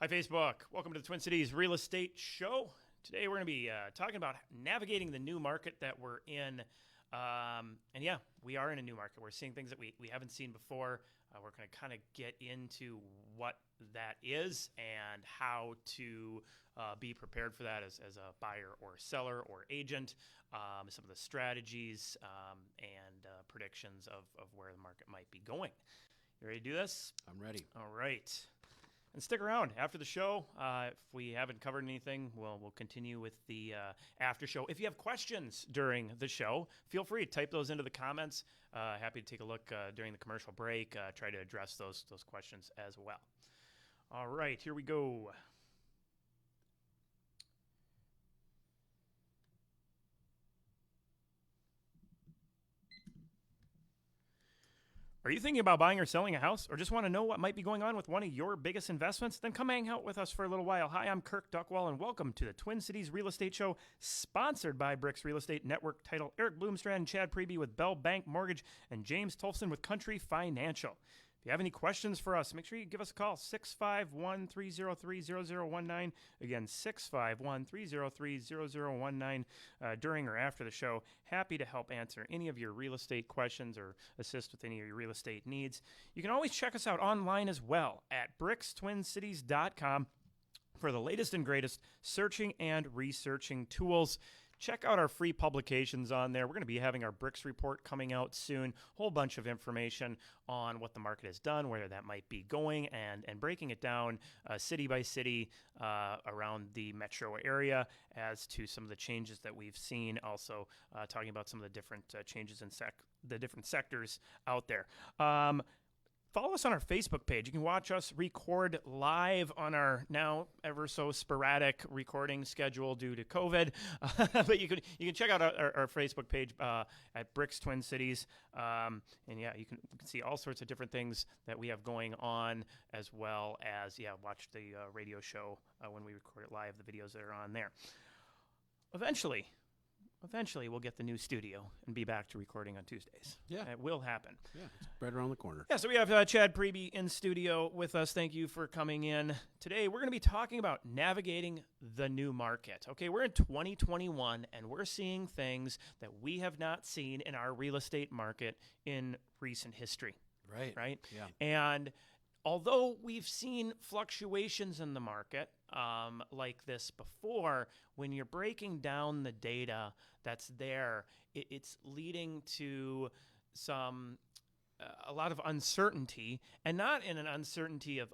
Hi, Facebook. Welcome to the Twin Cities Real Estate Show. Today we're going to be talking about navigating the new market that we're in. And yeah, we are in a new market. We're seeing things that we haven't seen before. We're going to kind of get into what that is and how to be prepared for that as a buyer or seller or agent, some of the strategies and predictions of where the market might be going. You ready to do this? I'm ready. All right. And stick around after the show. If we haven't covered anything, we'll continue with the after show. If you have questions during the show, feel free to type those into the comments. Happy to take a look during the commercial break, try to address those questions as well. All right, here we go. Are you thinking about buying or selling a house, or just want to know what might be going on with one of your biggest investments? Then come hang out with us for a little while. Hi, I'm Kirk Duckwall, and welcome to the Twin Cities Real Estate Show, sponsored by Bricks Real Estate Network. Title Eric Bloomstrand and Chad Preby with Bell Bank Mortgage, and James Tolfson with Country Financial. If you have any questions for us, make sure you give us a call, 651-303-0019. Again, 651-303-0019 during or after the show. Happy to help answer any of your real estate questions or assist with any of your real estate needs. You can always check us out online as well at brickstwincities.com for the latest and greatest searching and researching tools. Check out our free publications on there. We're going to be having our Bricks Report coming out soon. Whole bunch of information on what the market has done, where that might be going, and breaking it down city by city around the metro area as to some of the changes that we've seen. Also talking about some of the different changes in the different sectors out there. Follow us on our Facebook page. You can watch us record live on our now ever so sporadic recording schedule due to COVID. But you can check out our Facebook page at Bricks Twin Cities. And yeah, you can see all sorts of different things that we have going on, as well as watch the radio show when we record it live, the videos that are on there. Eventually we'll get the new studio and be back to recording on Tuesdays. Yeah. It will happen. Yeah, it's right around the corner. Yeah, so we have Chad Preby in studio with us. Thank you for coming in. Today, we're going to be talking about navigating the new market. Okay, we're in 2021, and we're seeing things that we have not seen in our real estate market in recent history. Right? Yeah. And although we've seen fluctuations in the market like this before, when you're breaking down the data that's there, it's leading to a lot of uncertainty, and not in an uncertainty of,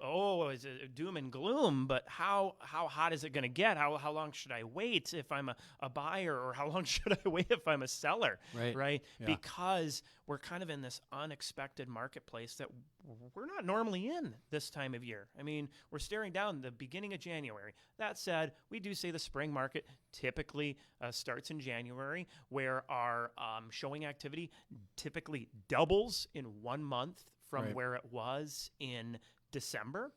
is it doom and gloom, but how hot is it going to get? How long should I wait if I'm a buyer, or how long should I wait if I'm a seller? Right? Yeah. Because we're kind of in this unexpected marketplace that we're not normally in this time of year. I mean, we're staring down the beginning of January. That said, we do say the spring market typically starts in January, where our showing activity typically doubles in 1 month from where it was in December.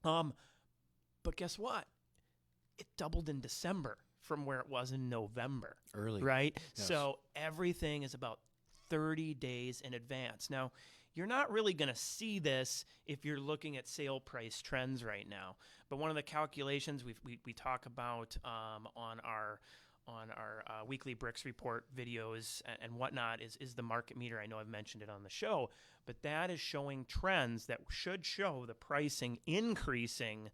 But guess what? It doubled in December from where it was in November. Early. Right? Yes. So everything is about 30 days in advance. Now, you're not really going to see this if you're looking at sale price trends right now. But one of the calculations we talk about on our weekly Bricks Report videos and whatnot is the market meter. I know I've mentioned it on the show, but that is showing trends that should show the pricing increasing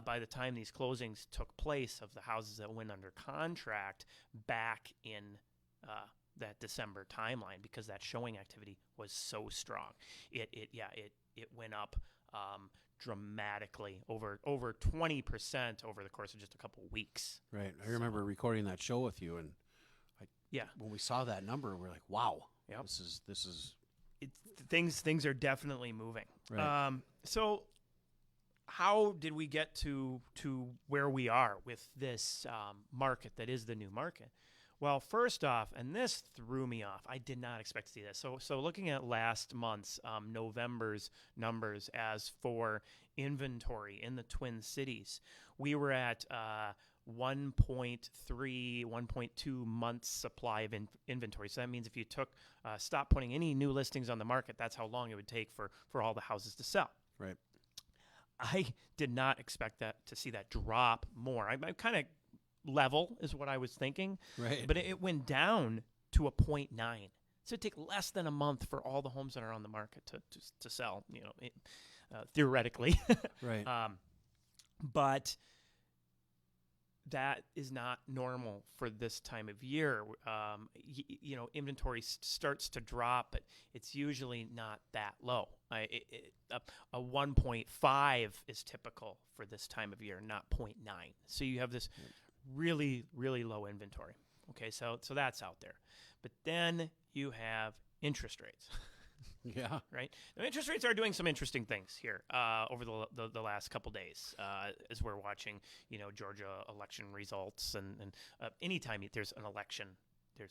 by the time these closings took place of the houses that went under contract back in that December timeline, because that showing activity was so strong. It went up dramatically, over 20% over the course of just a couple of weeks. Right. I remember recording that show with you, and when we saw that number, we're like, wow. Yep. This is things are definitely moving. Right. So how did we get to where we are with this market that is the new market? Well, first off, and this threw me off, I did not expect to see this. So looking at last month's November's numbers as for inventory in the Twin Cities, we were at 1.3, 1.2 months supply of inventory. So that means if you stop putting any new listings on the market, that's how long it would take for all the houses to sell. Right. I did not expect to see that drop more. I'm kind of level is what I was thinking, Right. but it went down to a 0.9. So it'd take less than a month for all the homes that are on the market to sell, theoretically. Right. But that is not normal for this time of year. Inventory starts to drop, but it's usually not that low. A 1.5 is typical for this time of year, not 0.9. So you have this really, really low inventory. Okay, so that's out there. But then you have interest rates. Yeah. Right. Now, interest rates are doing some interesting things here over the last couple days as we're watching, Georgia election results, and anytime there's an election,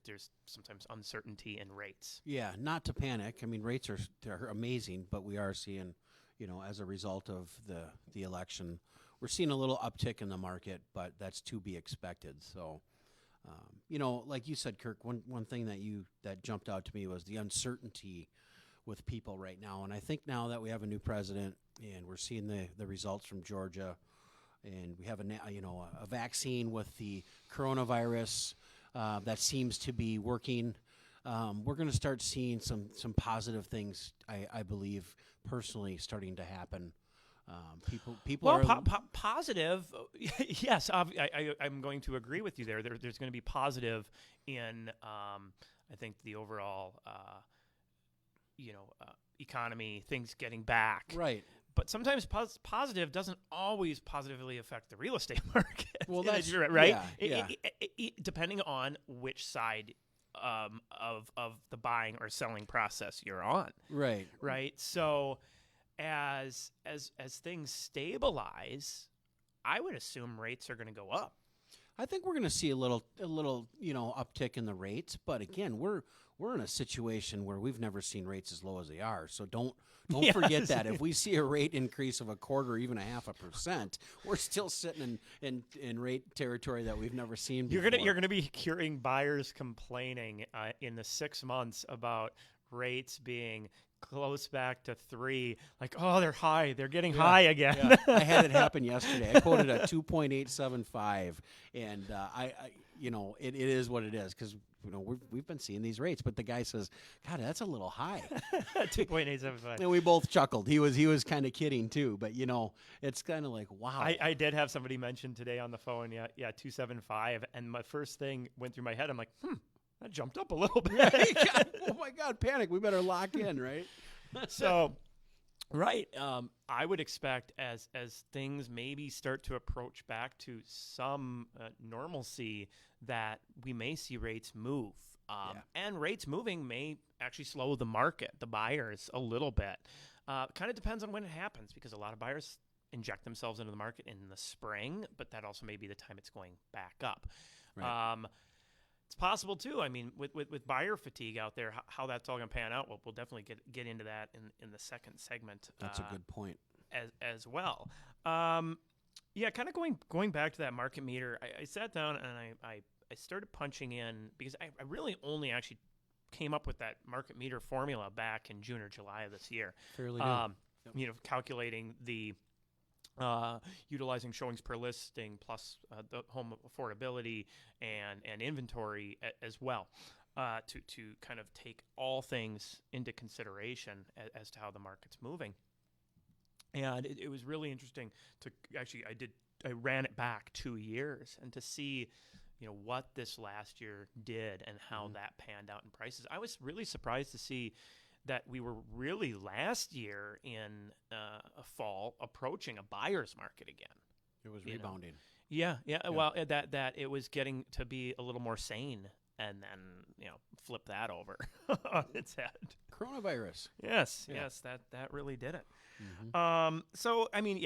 there's sometimes uncertainty in rates. Yeah. Not to panic. I mean, rates they're amazing, but we are seeing, as a result of the election, we're seeing a little uptick in the market, but that's to be expected. So. Like you said, Kirk, one thing that jumped out to me was the uncertainty with people right now. And I think now that we have a new president and we're seeing the results from Georgia, and we have a vaccine with the coronavirus that seems to be working, we're going to start seeing some positive things, I believe, personally starting to happen. People are positive. Yes, I'm going to agree with you there. There's going to be positive in, I think, the overall, economy, things getting back. Right. But sometimes positive doesn't always positively affect the real estate market. Well, that's right. Yeah. Depending on which side of the buying or selling process you're on. Right. Right. So. As things stabilize, I would assume rates are going to go up. I think we're going to see a little uptick in the rates, but again, we're in a situation where we've never seen rates as low as they are. So don't forget that. If we see a rate increase of 1/4 or even 0.5%, we're still sitting in rate territory that we've never seen before. You're gonna be hearing buyers complaining in the 6 months about rates being close back to 3, like, oh, they're high, they're getting high again. Yeah. I had it happen yesterday. I quoted a 2.875, and it is what it is, because we've been seeing these rates, but the guy says, God, that's a little high. 2.875. And we both chuckled. He was kind of kidding too, but it's kind of like, wow. I did have somebody mention today on the phone, 275, and my first thing went through my head. I'm like, that jumped up a little bit. Oh my God, panic. We better lock in, right? So, right. I would expect as things maybe start to approach back to some normalcy, that we may see rates move. And rates moving may actually slow the market, the buyers, a little bit. Kind of depends on when it happens, because a lot of buyers inject themselves into the market in the spring, but that also may be the time it's going back up. Right. It's possible too. I mean, with buyer fatigue out there, how that's all going to pan out, we'll definitely get into that in the second segment. That's a good point. As well. Kind of going back to that market meter, I sat down and I started punching in, because I really only actually came up with that market meter formula back in June or July of this year. Fairly new. Calculating the utilizing showings per listing plus the home affordability and inventory as well, to kind of take all things into consideration as to how the market's moving. And it was really interesting to actually, I ran it back 2 years and to see, what this last year did and how that panned out in prices. I was really surprised to see that we were really last year in a fall approaching a buyer's market again. It was rebounding. Yeah. Well, that it was getting to be a little more sane, and then flip that over on its head. Coronavirus. Yes, that really did it. Mm-hmm. So I mean,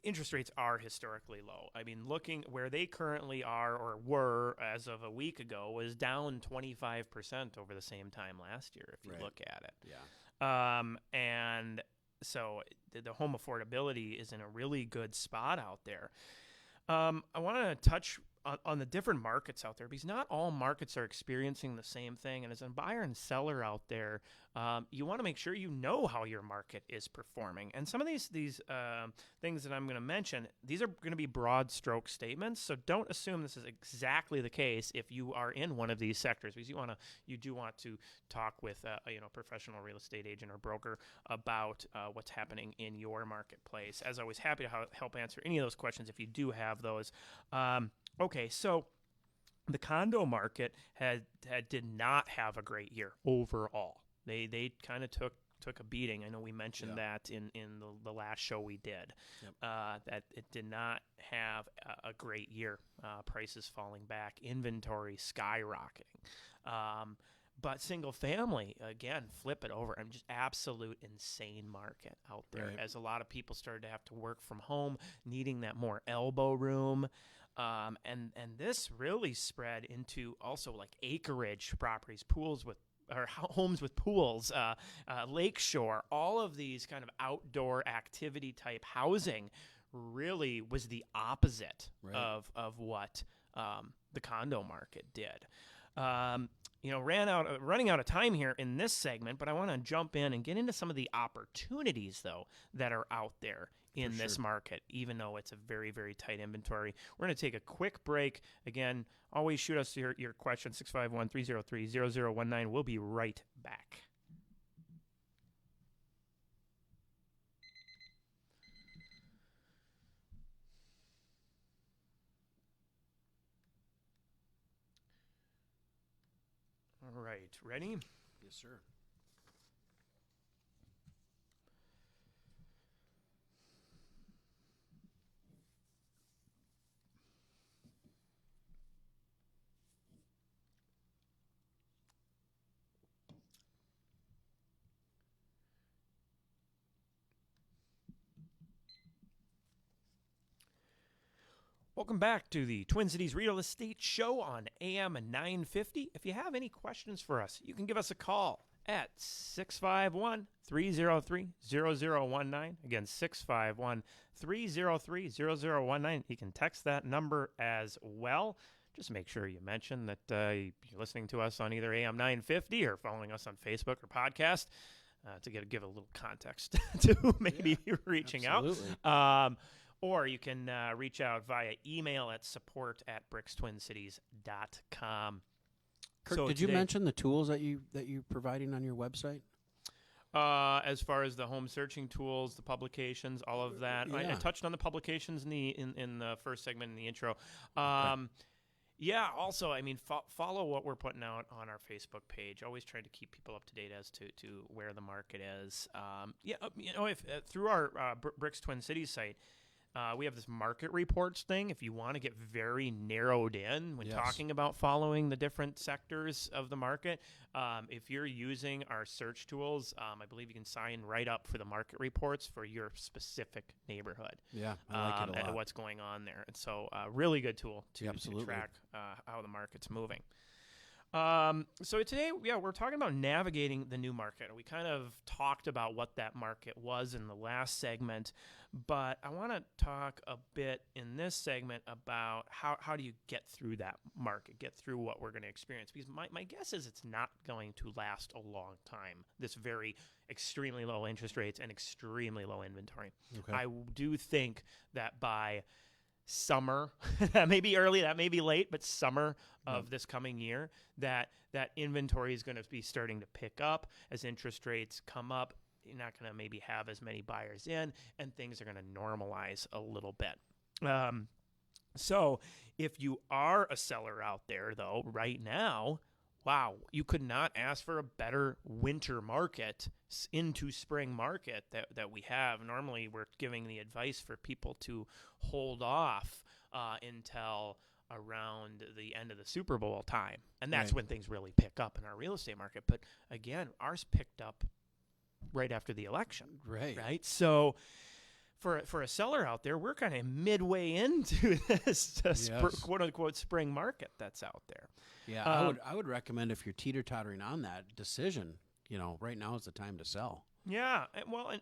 interest rates are historically low. I mean, looking where they currently are or were as of a week ago was down 25% over the same time last year, if you look at it. Yeah. And so the home affordability is in a really good spot out there. I want to touch on the different markets out there, because not all markets are experiencing the same thing. And as a buyer and seller out there, you want to make sure you know how your market is performing. And some of these things that I'm going to mention, these are going to be broad stroke statements. So don't assume this is exactly the case if you are in one of these sectors, because you do want to talk with a professional real estate agent or broker about what's happening in your marketplace. As always, happy to help answer any of those questions if you do have those. Okay, so the condo market did not have a great year overall. They kind of took a beating. I know we mentioned that in the last show we did, that it did not have a great year. Prices falling back, inventory skyrocketing. But single family, again, flip it over. Just absolute insane market out there, as a lot of people started to have to work from home, needing that more elbow room. And this really spread into also like acreage properties, homes with pools, lakeshore, all of these kind of outdoor activity type housing really was the opposite of what the condo market did. Running out of time here in this segment, but I want to jump in and get into some of the opportunities, though, that are out there in this market, even though it's a very, very tight inventory. We're going to take a quick break. Again, always shoot us your question, 651-303-0019. We'll be right back. All right, ready? Yes, sir. Welcome back to the Twin Cities Real Estate Show on AM 950. If you have any questions for us, you can give us a call at 651-303-0019. Again, 651-303-0019. You can text that number as well. Just make sure you mention that you're listening to us on either AM 950 or following us on Facebook or podcast to give a little context to maybe reaching out. Or you can reach out via email at support@brickstwincities.com. Kurt, so did you mention the tools that you're providing on your website? As far as the home searching tools, the publications, all of that. I touched on the publications in the first segment in the intro. Yeah, also, follow what we're putting out on our Facebook page. Always try to keep people up to date as to where the market is. If through our Bricks Twin Cities site, we have this market reports thing. If you want to get very narrowed in when talking about following the different sectors of the market, if you're using our search tools, I believe you can sign right up for the market reports for your specific neighborhood. Yeah, I like it a lot. And what's going on there. And so really good tool to track how the market's moving. So today, we're talking about navigating the new market. We kind of talked about what that market was in the last segment, but I want to talk a bit in this segment about how do you get through that market, get through what we're going to experience, because my guess is it's not going to last a long time, this very extremely low interest rates and extremely low inventory. Okay. I do think that by summer, that may be early, that may be late, but summer of this coming year, that inventory is going to be starting to pick up as interest rates come up. You're not going to maybe have as many buyers in, and things are going to normalize a little bit. So if you are a seller out there, though, right now, wow, you could not ask for a better winter market into spring market that we have. Normally, we're giving the advice for people to hold off until around the end of the Super Bowl time. And that's when things really pick up in our real estate market. But again, ours picked up right after the election. Right. So for a seller out there, we're kind of midway into this quote unquote spring market that's out there. Yeah, I would recommend, if you're teeter-tottering on that decision, right now is the time to sell. Yeah,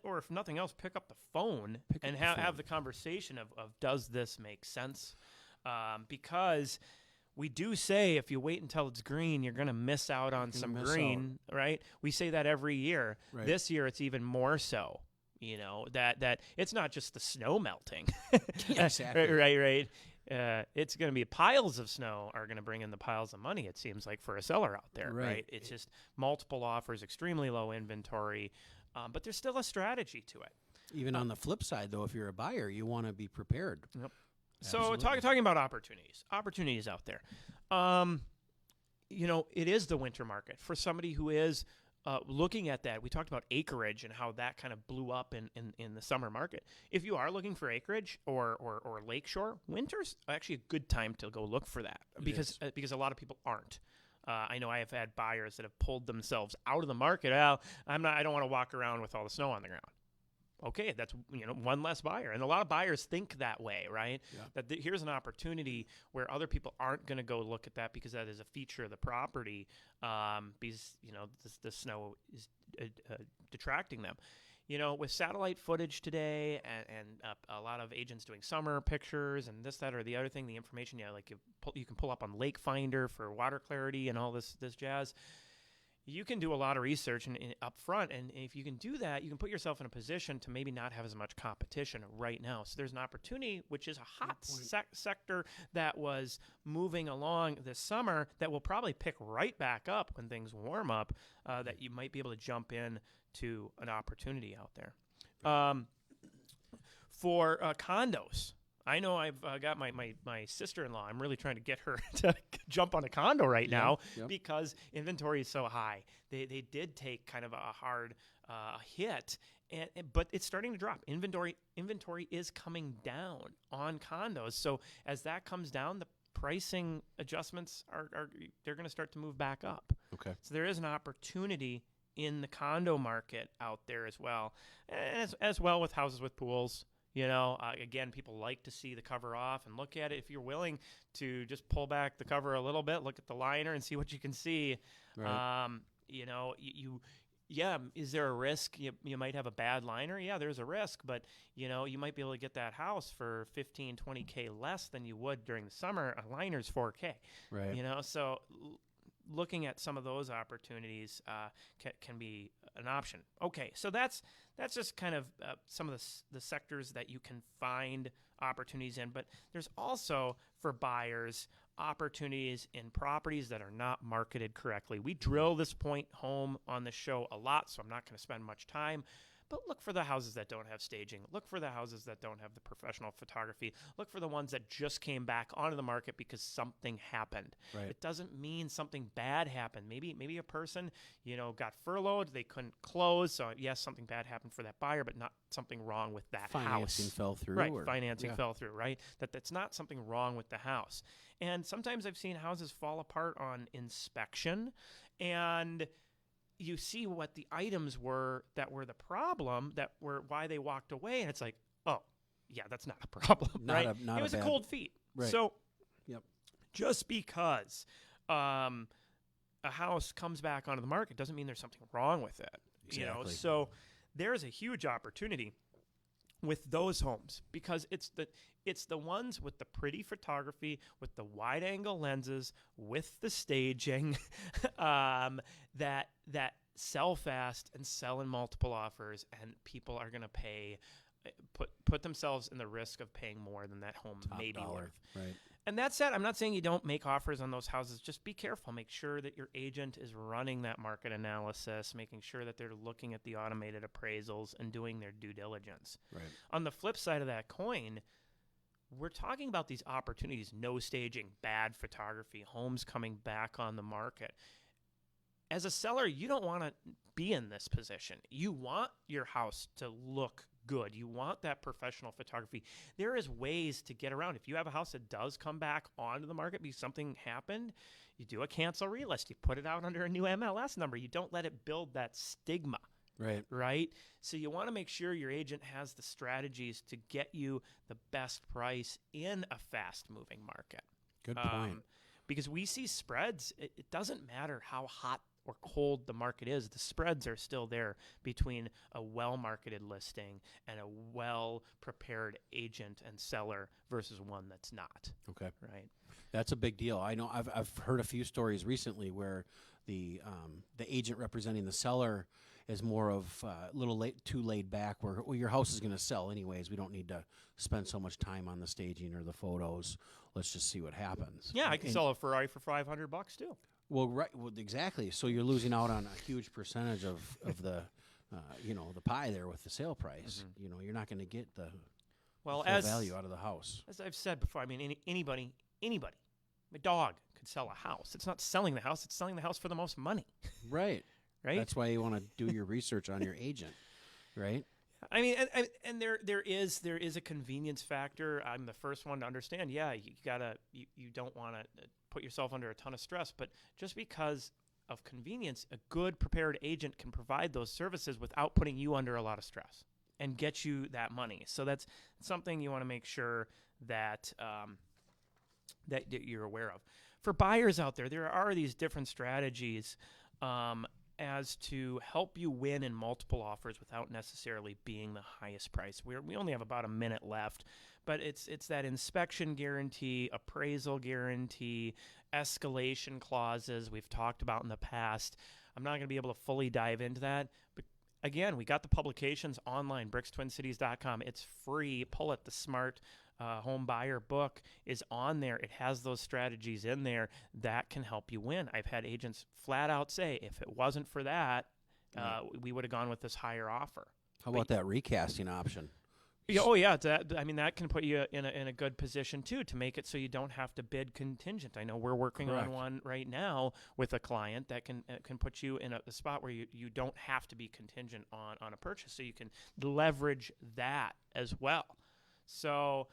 or if nothing else, pick up the phone and have the conversation of does this make sense? because we do say if you wait until it's green, you're going to miss out on some green, right? We say that every year. Right. This year, it's even more so. You know, that it's not just the snow melting. Yeah, exactly. Right. It's going to be piles of snow are going to bring in the piles of money, it seems like, for a seller out there, right? It's just multiple offers, extremely low inventory, but there's still a strategy to it. Even on the flip side, though, if you're a buyer, you want to be prepared. Yep. Absolutely. So talking about opportunities out there. You know, it is the winter market for somebody who is looking at that. We talked about acreage and how that kind of blew up in the summer market. If you are looking for acreage or lakeshore, winter's actually a good time to go look for that because a lot of people aren't. I know I have had buyers that have pulled themselves out of the market. Well, I don't want to walk around with all the snow on the ground. Okay, that's one less buyer, and a lot of buyers think that way, right? Yeah. That here's an opportunity where other people aren't going to go look at that because that is a feature of the property, because the snow is detracting them. You know, with satellite footage today, and a lot of agents doing summer pictures and this, that, or the other thing, the information, like you can pull up on Lake Finder for water clarity and all this jazz. You can do a lot of research up front, and if you can do that, you can put yourself in a position to maybe not have as much competition right now. So there's an opportunity, which is a hot sector that was moving along this summer that will probably pick right back up when things warm up, that you might be able to jump in to an opportunity out there. For condos, I know I've got my sister-in-law. I'm really trying to get her to jump on a condo right now because inventory is so high. They did take kind of a hard hit, but it's starting to drop. Inventory is coming down on condos. So as that comes down, the pricing adjustments they're going to start to move back up. Okay. So there is an opportunity in the condo market out there as well, as well with houses with pools. Again, people like to see the cover off and look at it. If you're willing to just pull back the cover a little bit, look at the liner and see what you can see. Right. Is there a risk? You might have a bad liner. Yeah, there's a risk, but you might be able to get that house for $15,000, $20,000 less than you would during the summer. A liner's $4,000. Right. So looking at some of those opportunities can be an option. Okay, so that's just kind of some of the sectors that you can find opportunities in. But there's also, for buyers, opportunities in properties that are not marketed correctly. We drill this point home on the show a lot, so I'm not going to spend much time. But look for the houses that don't have staging. Look for the houses that don't have the professional photography. Look for the ones that just came back onto the market because something happened. Right. It doesn't mean something bad happened. Maybe a person, got furloughed. They couldn't close. So, yes, something bad happened for that buyer, but not something wrong with that house. Financing fell through. Right, financing fell through, right? That's not something wrong with the house. And sometimes I've seen houses fall apart on inspection, and you see what the items were that were the problem, that were why they walked away, and it's like, oh, yeah, that's not a problem, right? It was a cold feet. Right. So just because a house comes back onto the market doesn't mean there's something wrong with it. Exactly. So there's a huge opportunity with those homes because it's the ones with the pretty photography, with the wide angle lenses, with the staging, that sell fast and sell in multiple offers, and people are going to put themselves in the risk of paying more than that home may be worth. Right. And that said, I'm not saying you don't make offers on those houses. Just be careful. Make sure that your agent is running that market analysis, making sure that they're looking at the automated appraisals and doing their due diligence. Right. On the flip side of that coin, we're talking about these opportunities: no staging, bad photography, homes coming back on the market. As a seller, you don't want to be in this position. You want your house to look good. You want that professional photography. There is ways to get around. If you have a house that does come back onto the market because something happened, you do a cancel relist. You put it out under a new MLS number. You don't let it build that stigma. Right? So you want to make sure your agent has the strategies to get you the best price in a fast-moving market. Good point. Because we see spreads. It doesn't matter how hot or cold the market is, the spreads are still there between a well-marketed listing and a well-prepared agent and seller versus one that's not. Okay. Right. That's a big deal. I know I've heard a few stories recently where the agent representing the seller is more of a little too laid back, where your house is going to sell anyways. We don't need to spend so much time on the staging or the photos. Let's just see what happens. Yeah, I can sell a Ferrari for $500 too. Well, right. Well, exactly. So you're losing out on a huge percentage of the the pie there with the sale price. Mm-hmm. You're not going to get the full value out of the house. As I've said before, I mean, anybody, my dog could sell a house. It's not selling the house; it's selling the house for the most money. Right. Right. That's why you want to do your research on your agent, right? I mean, and there is a convenience factor. I'm the first one to understand. Yeah, you don't want to put yourself under a ton of stress, but just because of convenience, a good prepared agent can provide those services without putting you under a lot of stress and get you that money. So that's something you want to make sure that that you're aware of. For buyers out there are these different strategies as to help you win in multiple offers without necessarily being the highest price. We only have about a minute left, but it's that inspection guarantee, appraisal guarantee, escalation clauses we've talked about in the past. I'm not going to be able to fully dive into that, but again, we got the publications online, brickstwincities.com. It's free. Pull it. The Smart Home Buyer book is on there. It has those strategies in there that can help you win. I've had agents flat out say, if it wasn't for that, we would have gone with this higher offer. How about that recasting option? Yeah, oh yeah, that can put you in a good position too, to make it so you don't have to bid contingent. I know we're working on one right now with a client that can put you in a spot where you don't have to be contingent on a purchase, so you can leverage that as well. So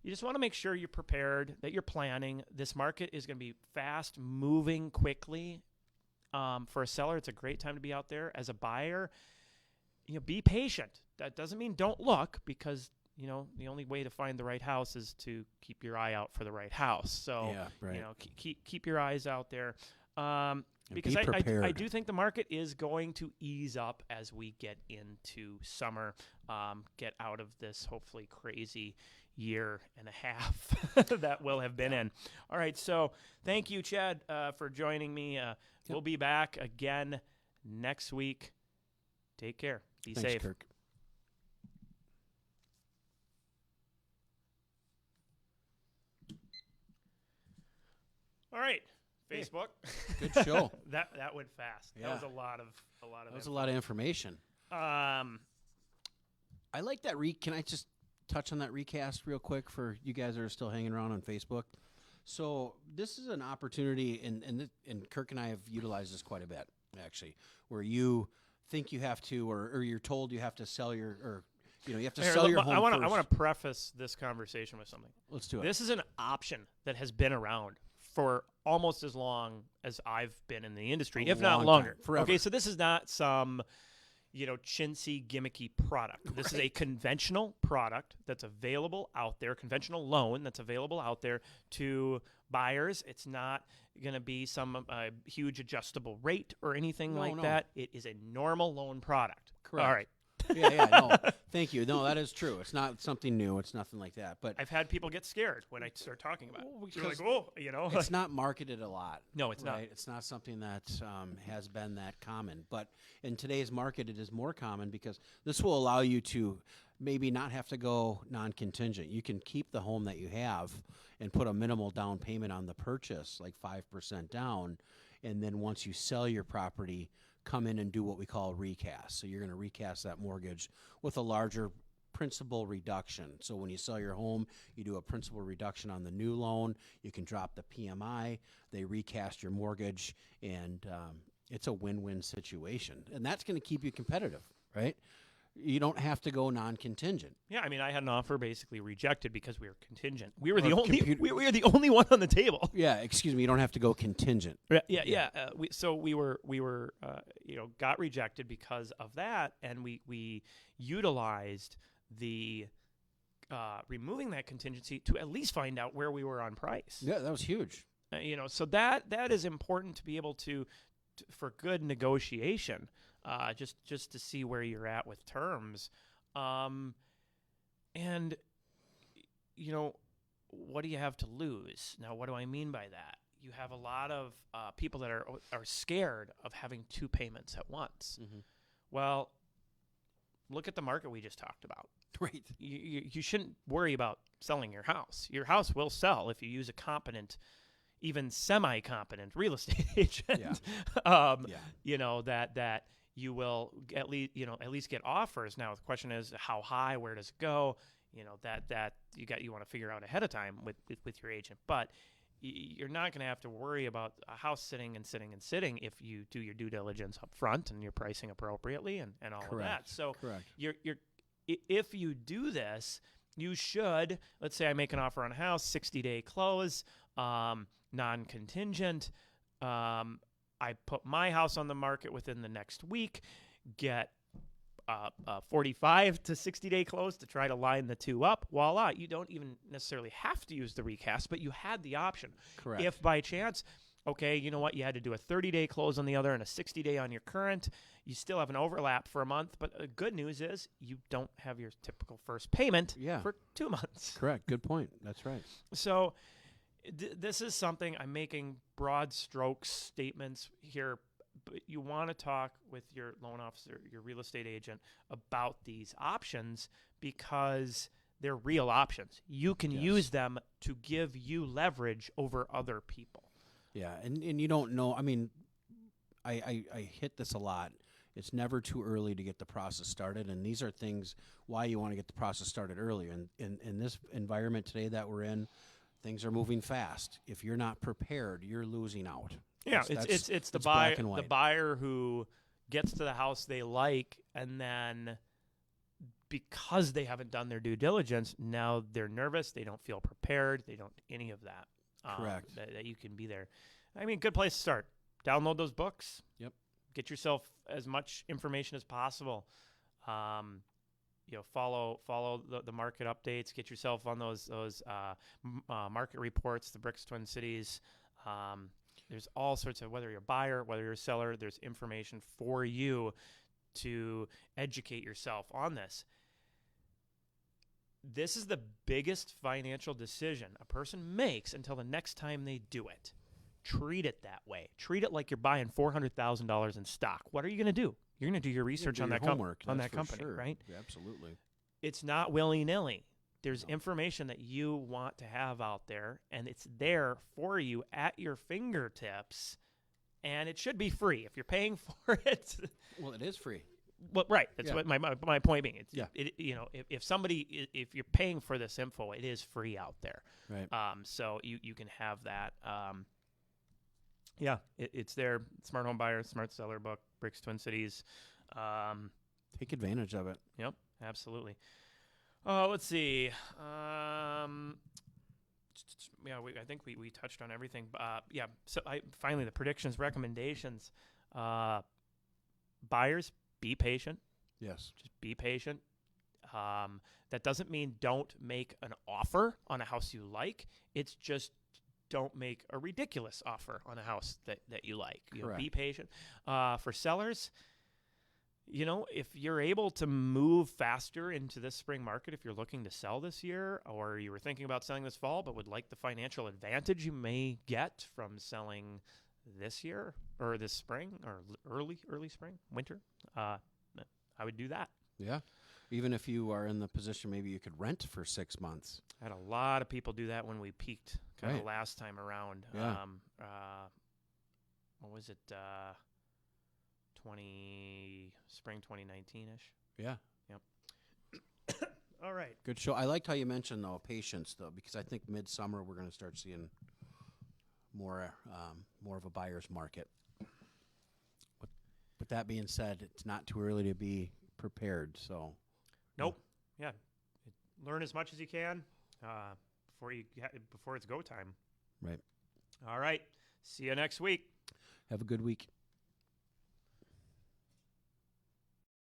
you just want to make sure you're prepared, that you're planning. This market is going to be fast moving quickly. For a seller, it's a great time to be out there. As a buyer, be patient. That doesn't mean don't look, because the only way to find the right house is to keep your eye out for the right house. So keep your eyes out there, because I do think the market is going to ease up as we get into summer, get out of this hopefully crazy year and a half that we'll have been in. All right, so thank you, Chad, for joining me. We'll be back again next week. Take care. Be safe. Kirk. All right, Facebook. Good show. that went fast. Yeah. That was a lot of. That was a lot of information. I like that. Can I just touch on that recast real quick for you guys that are still hanging around on Facebook? So this is an opportunity, and Kirk and I have utilized this quite a bit, actually, where you think you have to, or you're told you have to sell your, or you have to sell your home first. I want to preface this conversation with something. Let's do it. This is an option that has been around for almost as long as I've been in the industry, if not longer. Forever. Okay, so this is not some chintzy, gimmicky product. This is a conventional product that's available out there, conventional loan that's available out there to buyers. It's not going to be some huge adjustable rate or anything that. It is a normal loan product. Correct. All right. No, thank you. No, that is true. It's not something new. It's nothing like that. But I've had people get scared when I start talking about it. They're like, it's not marketed a lot. No, it's not. It's not something that has been that common. But in today's market, it is more common, because this will allow you to maybe not have to go non-contingent. You can keep the home that you have and put a minimal down payment on the purchase, like 5% down, and then once you sell your property, come in and do what we call recast. So you're going to recast that mortgage with a larger principal reduction. So when you sell your home, you do a principal reduction on the new loan. You can drop the PMI. They recast your mortgage, and it's a win-win situation. And that's going to keep you competitive, right? You don't have to go non-contingent. Yeah, I mean, I had an offer basically rejected because we were contingent. We were the only one on the table. Yeah, excuse me. You don't have to go contingent. Yeah. We were got rejected because of that, and we utilized the removing that contingency to at least find out where we were on price. Yeah, that was huge. So that is important to be able to for good negotiation, just to see where you're at with terms. And, you know, what do you have to lose? Now, what do I mean by that? You have a lot of people that are scared of having two payments at once. Mm-hmm. Well, look at the market we just talked about. Right. You shouldn't worry about selling your house. Your house will sell if you use a competent, even semi-competent real estate agent. Yeah. You know, that you will at least get offers. Now the question is how high, where does it go? You know, that you want to figure out ahead of time with your agent. But you're not going to have to worry about a house sitting if you do your due diligence up front and you're pricing appropriately and all of that. So Correct. If you do this, you should, let's say I make an offer on a house, 60-day close, non-contingent. I put my house on the market within the next week, get 45 to 60-day close to try to line the two up. Voila, you don't even necessarily have to use the recast, but you had the option. Correct. If by chance, okay, you know what, you had to do a 30-day close on the other and a 60-day on your current, you still have an overlap for a month, but the good news is you don't have your typical first payment for 2 months. Correct. Good point. That's right. So this is something, I'm making broad strokes statements here, but you want to talk with your loan officer, your real estate agent about these options because they're real options. You can use them to give you leverage over other people. Yeah, and you don't know. I mean, I hit this a lot. It's never too early to get the process started, and these are things why you want to get the process started earlier. And in this environment today that we're in, things are moving fast. If you're not prepared, you're losing out. Yeah, it's the buyer who gets to the house they like, and then because they haven't done their due diligence, now they're nervous. They don't feel prepared. They don't any of that. Correct. That you can be there. I mean, good place to start. Download those books. Yep. Get yourself as much information as possible. Follow the market updates. Get yourself on those market reports. The Bricks Twin Cities. There's all sorts of, whether you're a buyer, whether you're a seller, there's information for you to educate yourself on this. This is the biggest financial decision a person makes until the next time they do it. Treat it that way. Treat it like you're buying $400,000 in stock. What are you going to do? You're going to do your research on that company, sure. right? Yeah, absolutely. It's not willy-nilly. There's information that you want to have out there, and it's there for you at your fingertips, and it should be free if you're paying for it. Well, it is free. Well, right. That's what my point being. If you're paying for this info, it is free out there. Right. So you can have that. It's there. Smart Home Buyer, Smart Seller book, Bricks Twin Cities. Take advantage of it. Yep, absolutely. Let's see. I think we touched on everything. So finally the predictions, recommendations. Buyers, be patient. Yes. Just be patient. That doesn't mean don't make an offer on a house you like. It's just don't make a ridiculous offer on a house that you like. Be patient. For sellers, if you're able to move faster into this spring market, if you're looking to sell this year or you were thinking about selling this fall but would like the financial advantage you may get from selling this year or this spring or early spring, winter, I would do that. Yeah. Even if you are in the position, maybe you could rent for 6 months. I had a lot of people do that when we peaked kind of last time around. Yeah. What was it? Spring 2019-ish. Yeah. Yep. All right. Good show. I liked how you mentioned, though, patience, though, because I think midsummer we're going to start seeing more of a buyer's market. With that being said, it's not too early to be prepared. So, nope. Yeah, learn as much as you can before it's go time. Right. All right. See you next week. Have a good week.